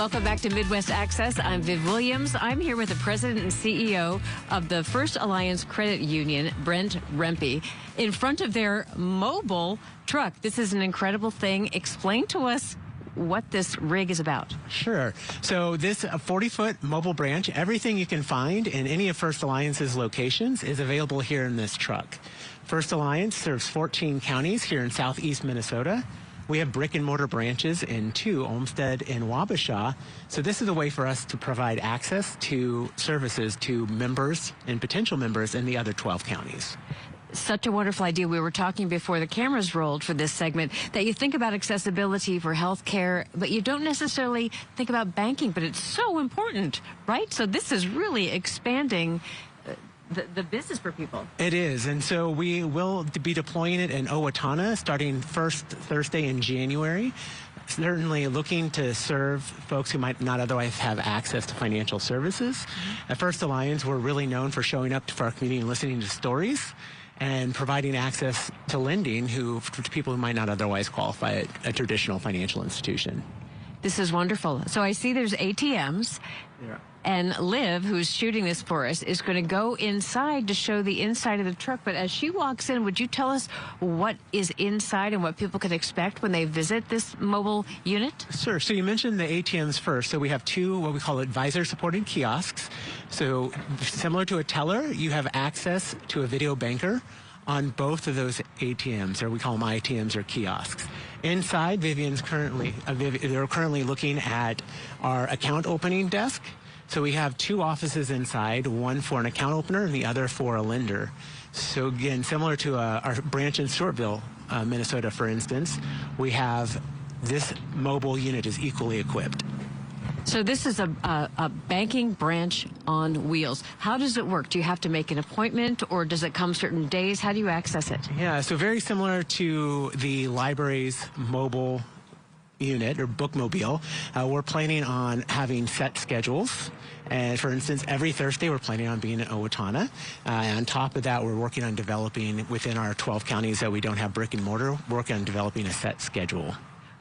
Welcome back to Midwest Access. I'm Viv Williams. I'm here with the president and CEO of the First Alliance Credit Union, Brent Rempe, in front of their mobile truck. This is an incredible thing. Explain to us what this rig is about. Sure. So this 40-foot mobile branch, everything you can find in any of First Alliance's locations is available here in this truck. First Alliance serves 14 counties here in southeast Minnesota. We have brick-and-mortar branches in 2, Olmsted and Wabasha. So this is a way for us to provide access to services to members and potential members in the other 12 counties. Such a wonderful idea. We were talking before the cameras rolled for this segment that you think about accessibility for health care, but you don't necessarily think about banking, but it's so important, right? So this is really expanding the business for people. It is, and so we will be deploying it in Owatonna starting first Thursday in January. Certainly looking to serve folks who might not otherwise have access to financial services. At First Alliance, we're really known for showing up for our community and listening to stories and providing access to lending to people who might not otherwise qualify at a traditional financial institution. This is wonderful. So I see there's ATMs. Yeah. And Liv, who's shooting this for us, is going to go inside to show the inside of the truck. But as she walks in, would you tell us what is inside and what people can expect when they visit this mobile unit? Sure. So you mentioned the ATMs first. So we have 2 what we call advisor-supported kiosks. So similar to a teller, you have access to a video banker on both of those ATMs, or we call them ITMs or kiosks. Inside, they're currently looking at our account opening desk. So we have 2 offices inside, one for an account opener and the other for a lender. So again, similar to our branch in Shortville, Minnesota, for instance, we have this mobile unit is equally equipped. So this is a banking branch on wheels. How does it work? Do you have to make an appointment, or does it come certain days? How do you access it? Yeah, so very similar to the library's mobile unit or bookmobile. We're planning on having set schedules. And for instance, every Thursday we're planning on being in Owatonna. And on top of that, we're working on developing within our 12 counties that we don't have brick and mortar, working on developing a set schedule.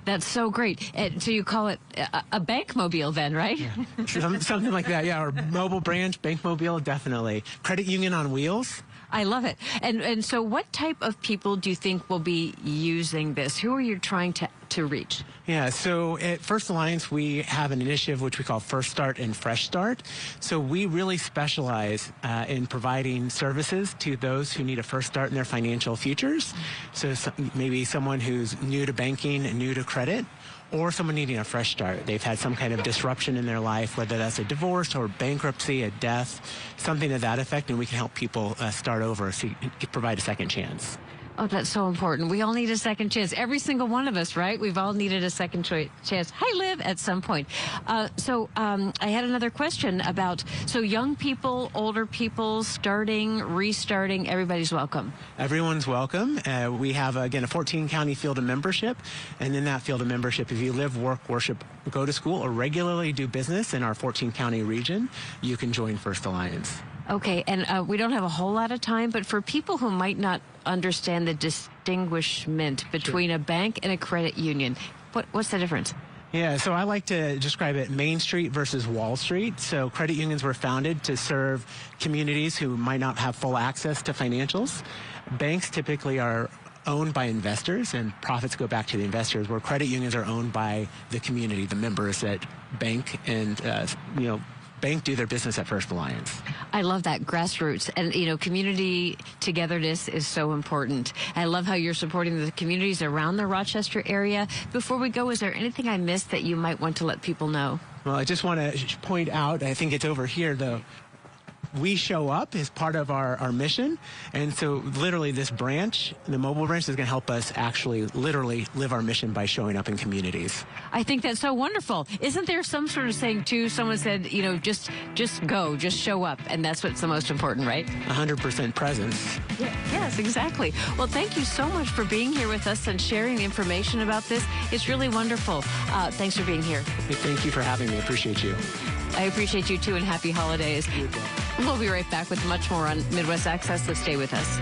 That's so great. So you call it a bankmobile then, right? Yeah. Something like that, yeah. Or mobile branch, bankmobile, definitely. Credit union on wheels. I love it. And so what type of people do you think will be using this? Who are you trying to reach? Yeah, so at First Alliance, we have an initiative which we call First Start and Fresh Start. So we really specialize in providing services to those who need a first start in their financial futures. So maybe someone who's new to banking and new to credit, or someone needing a fresh start. They've had some kind of disruption in their life, whether that's a divorce or bankruptcy, a death, something to that effect, and we can help people start over, so provide a second chance. Oh, that's so important. We all need a second chance. Every single one of us, right? We've all needed a second chance. Hi, Liv, at some point. I had another question about, so young people, older people, starting, restarting, everybody's welcome. Everyone's welcome. We have, again, a 14-county field of membership. And in that field of membership, if you live, work, worship, go to school, or regularly do business in our 14-county region, you can join First Alliance. Okay, and we don't have a whole lot of time, but for people who might not understand the distinguishment between a bank and a credit union, what's the difference? Yeah, so I like to describe it Main Street versus Wall Street. So credit unions were founded to serve communities who might not have full access to financials. Banks typically are owned by investors, and profits go back to the investors, where credit unions are owned by the community, the members that bank and, bank do their business at First Alliance. I love that, grassroots. And, community togetherness is so important. I love how you're supporting the communities around the Rochester area. Before we go, is there anything I missed that you might want to let people know? Well, I just want to point out, I think it's over here, though. We show up as part of our mission, and so literally this branch, the mobile branch, is going to help us actually literally live our mission by showing up in communities. I think that's so wonderful. Isn't there some sort of saying too, someone said, just go, just show up, and that's what's the most important, right? 100% presence. Yeah, yes, exactly. Well, thank you so much for being here with us and sharing the information about this. It's really wonderful. Thanks for being here. Thank you for having me. I appreciate you. I appreciate you too, and happy holidays. We'll be right back with much more on Midwest Access, so stay with us.